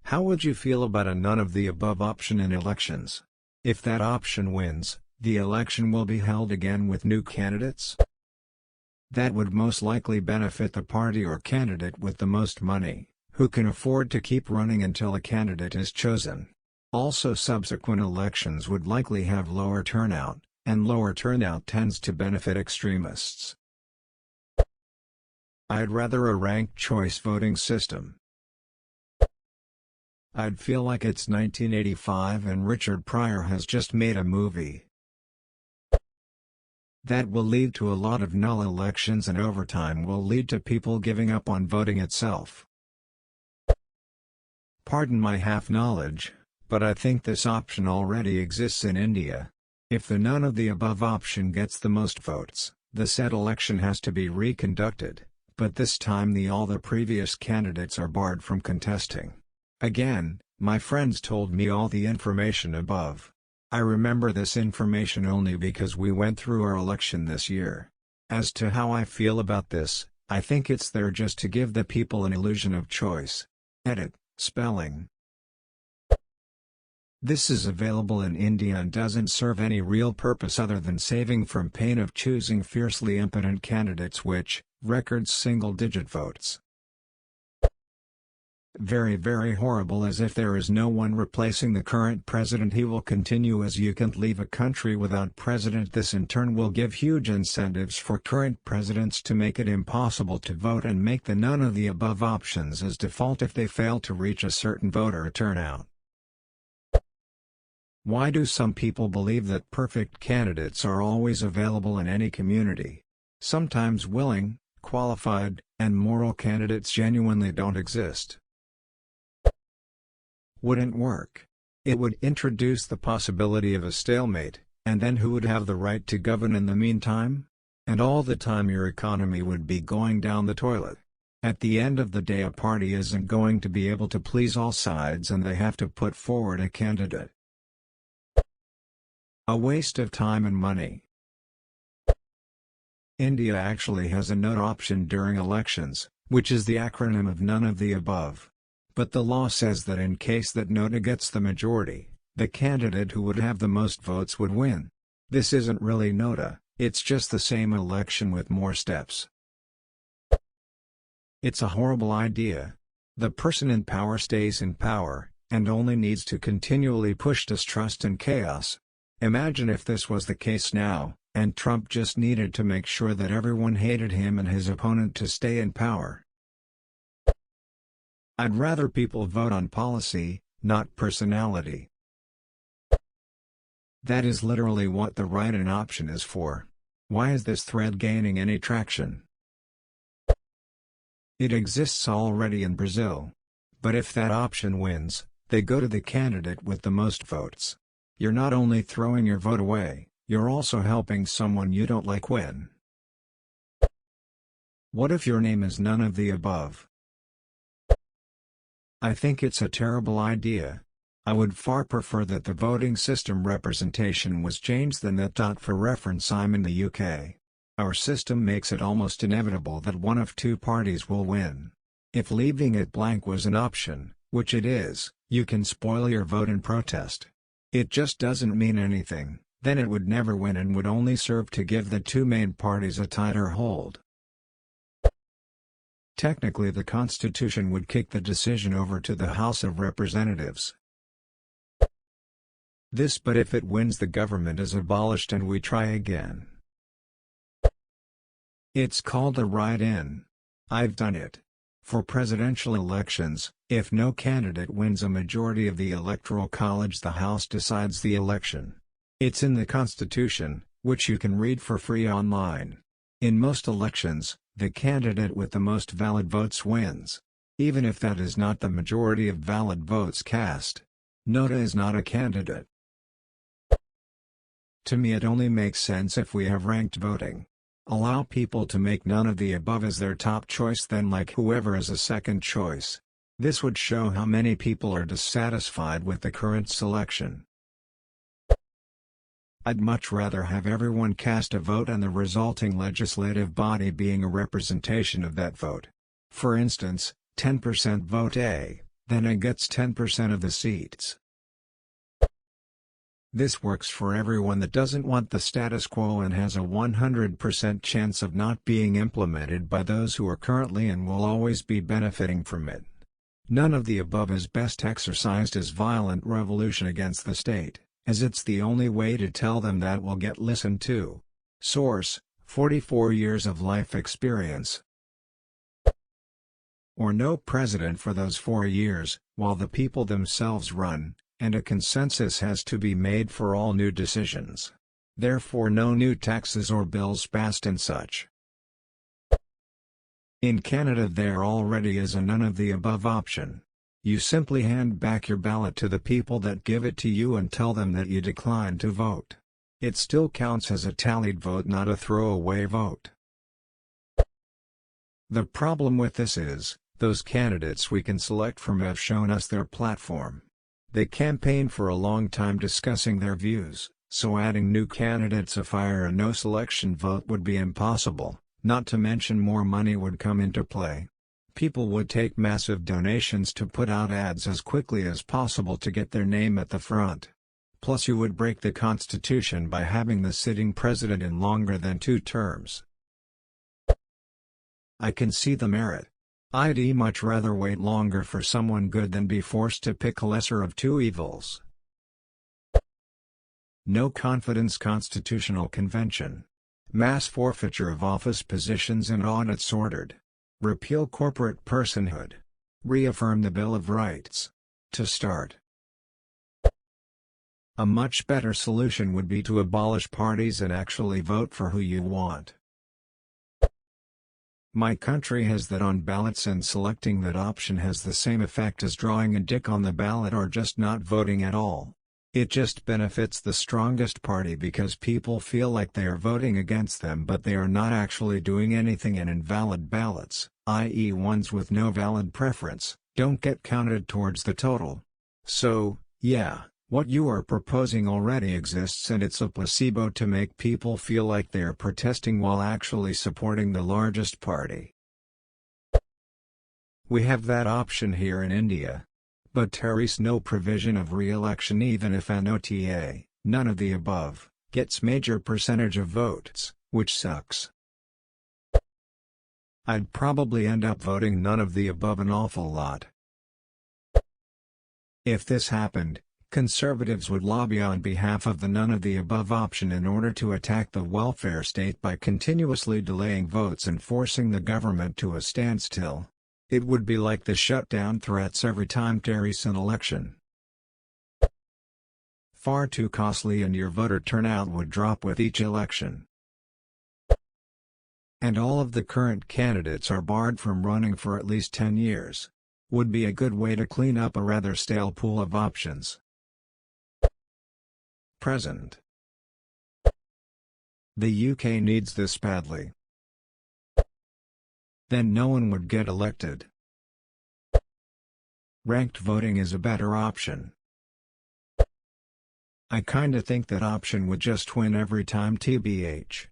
How would you feel about a none of the above option in elections? If that option wins, the election will be held again with new candidates? That would most likely benefit the party or candidate with the most money, who can afford to keep running until a candidate is chosen. Also, subsequent elections would likely have lower turnout, and lower turnout tends to benefit extremists. I'd rather a ranked choice voting system. I'd feel like it's 1985 and Richard Pryor has just made a movie. That will lead to a lot of null elections, and over time will lead to people giving up on voting itself. Pardon my half-knowledge, but I think this option already exists in India. If the none of the above option gets the most votes, the said election has to be reconducted, but this time all the previous candidates are barred from contesting. Again, my friends told me all the information above. I remember this information only because we went through our election this year. As to how I feel about this, I think it's there just to give the people an illusion of choice. Edit, spelling. This is available in India and doesn't serve any real purpose other than saving from pain of choosing fiercely impotent candidates which records single-digit votes. Very horrible, as if there is no one replacing the current president. He will continue as you can't leave a country without president. This in turn will give huge incentives for current presidents to make it impossible to vote and make the none of the above options as default if they fail to reach a certain voter turnout. Why do some people believe that perfect candidates are always available in any community? Sometimes willing, qualified, and moral candidates genuinely don't exist. Wouldn't work. It would introduce the possibility of a stalemate, and then who would have the right to govern in the meantime? And all the time your economy would be going down the toilet. At the end of the day, a party isn't going to be able to please all sides and they have to put forward a candidate. A waste of time and money. India actually has a no option during elections, which is the acronym of none of the above. But the law says that in case that nota gets the majority, the candidate who would have the most votes would win. This isn't really nota, it's just the same election with more steps. It's a horrible idea. The person in power stays in power, and only needs to continually push distrust and chaos. Imagine if this was the case now, and Trump just needed to make sure that everyone hated him and his opponent to stay in power. I'd rather people vote on policy, not personality. That is literally what the write-in option is for. Why is this thread gaining any traction? It exists already in Brazil. But if that option wins, they go to the candidate with the most votes. You're not only throwing your vote away, you're also helping someone you don't like win. What if your name is none of the above? I think it's a terrible idea. I would far prefer that the voting system representation was changed than that. For reference, I'm in the UK. Our system makes it almost inevitable that one of two parties will win. If leaving it blank was an option, which it is, you can spoil your vote in protest. It just doesn't mean anything, then it would never win and would only serve to give the two main parties a tighter hold. Technically, the Constitution would kick the decision over to the House of Representatives. But if it wins, the government is abolished and we try again. It's called a write-in. I've done it. For presidential elections, if no candidate wins a majority of the Electoral College, the House decides the election. It's in the Constitution, which you can read for free online. In most elections, the candidate with the most valid votes wins. Even if that is not the majority of valid votes cast. Nota is not a candidate. To me, it only makes sense if we have ranked voting. Allow people to make none of the above as their top choice, then like whoever as a second choice. This would show how many people are dissatisfied with the current selection. I'd much rather have everyone cast a vote and the resulting legislative body being a representation of that vote. For instance, 10% vote A, then it gets 10% of the seats. This works for everyone that doesn't want the status quo and has a 100% chance of not being implemented by those who are currently and will always be benefiting from it. None of the above is best exercised as violent revolution against the state, as it's the only way to tell them that will get listened to. Source: 44 years of life experience. Or no president for those 4 years, while the people themselves run, and a consensus has to be made for all new decisions. Therefore no new taxes or bills passed and such. In Canada there already is a none of the above option. You simply hand back your ballot to the people that give it to you and tell them that you decline to vote. It still counts as a tallied vote, not a throwaway vote. The problem with this is, those candidates we can select from have shown us their platform. They campaigned for a long time discussing their views, so adding new candidates via a no selection vote would be impossible, not to mention more money would come into play. People would take massive donations to put out ads as quickly as possible to get their name at the front. Plus you would break the Constitution by having the sitting president in longer than 2 terms. I can see the merit. I'd much rather wait longer for someone good than be forced to pick a lesser of 2 evils. No confidence constitutional convention. Mass forfeiture of office positions and audits ordered. Repeal corporate personhood. Reaffirm the Bill of Rights. To start. A much better solution would be to abolish parties and actually vote for who you want. My country has that on ballots, and selecting that option has the same effect as drawing a dick on the ballot or just not voting at all. It just benefits the strongest party because people feel like they are voting against them but they are not actually doing anything, and invalid ballots, i.e. ones with no valid preference, don't get counted towards the total. So, yeah, what you are proposing already exists, and it's a placebo to make people feel like they are protesting while actually supporting the largest party. We have that option here in India. But there is no provision of re-election even if an OTA, none of the above, gets major percentage of votes, which sucks. I'd probably end up voting none of the above an awful lot. If this happened, conservatives would lobby on behalf of the none of the above option in order to attack the welfare state by continuously delaying votes and forcing the government to a standstill. It would be like the shutdown threats every time there is an election. Far too costly, and your voter turnout would drop with each election. And all of the current candidates are barred from running for at least 10 years. Would be a good way to clean up a rather stale pool of options. Present. The UK needs this badly. Then no one would get elected. Ranked voting is a better option. I kinda think that option would just win every time tbh.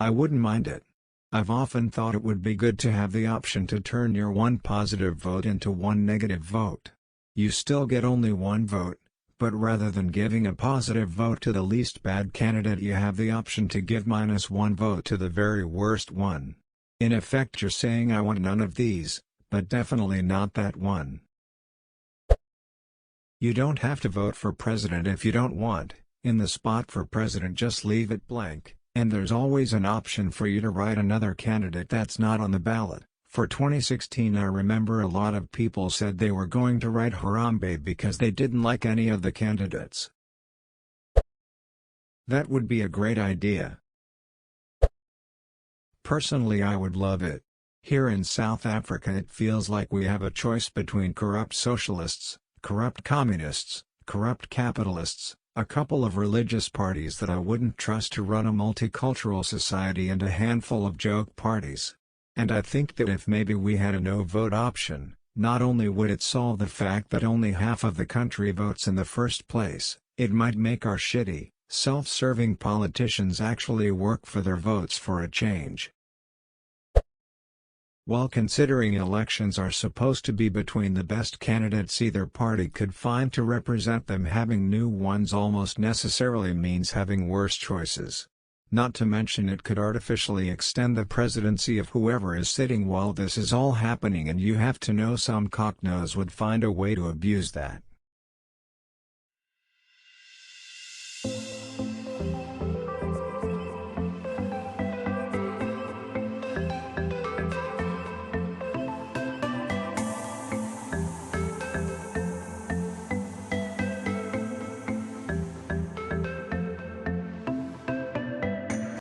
I wouldn't mind it. I've often thought it would be good to have the option to turn your one positive vote into one negative vote. You still get only one vote, but rather than giving a positive vote to the least bad candidate you have the option to give -1 vote to the very worst one. In effect you're saying I want none of these, but definitely not that one. You don't have to vote for president if you don't want. In the spot for president just leave it blank, and there's always an option for you to write another candidate that's not on the ballot. For 2016 I remember a lot of people said they were going to write Harambe because they didn't like any of the candidates. That would be a great idea. Personally I would love it. Here in South Africa it feels like we have a choice between corrupt socialists, corrupt communists, corrupt capitalists, a couple of religious parties that I wouldn't trust to run a multicultural society, and a handful of joke parties. And I think that if maybe we had a no-vote option, not only would it solve the fact that only half of the country votes in the first place, it might make our shitty, self-serving politicians actually work for their votes for a change. While considering elections are supposed to be between the best candidates either party could find to represent them, having new ones almost necessarily means having worse choices. Not to mention it could artificially extend the presidency of whoever is sitting while this is all happening, and you have to know some cocknose would find a way to abuse that.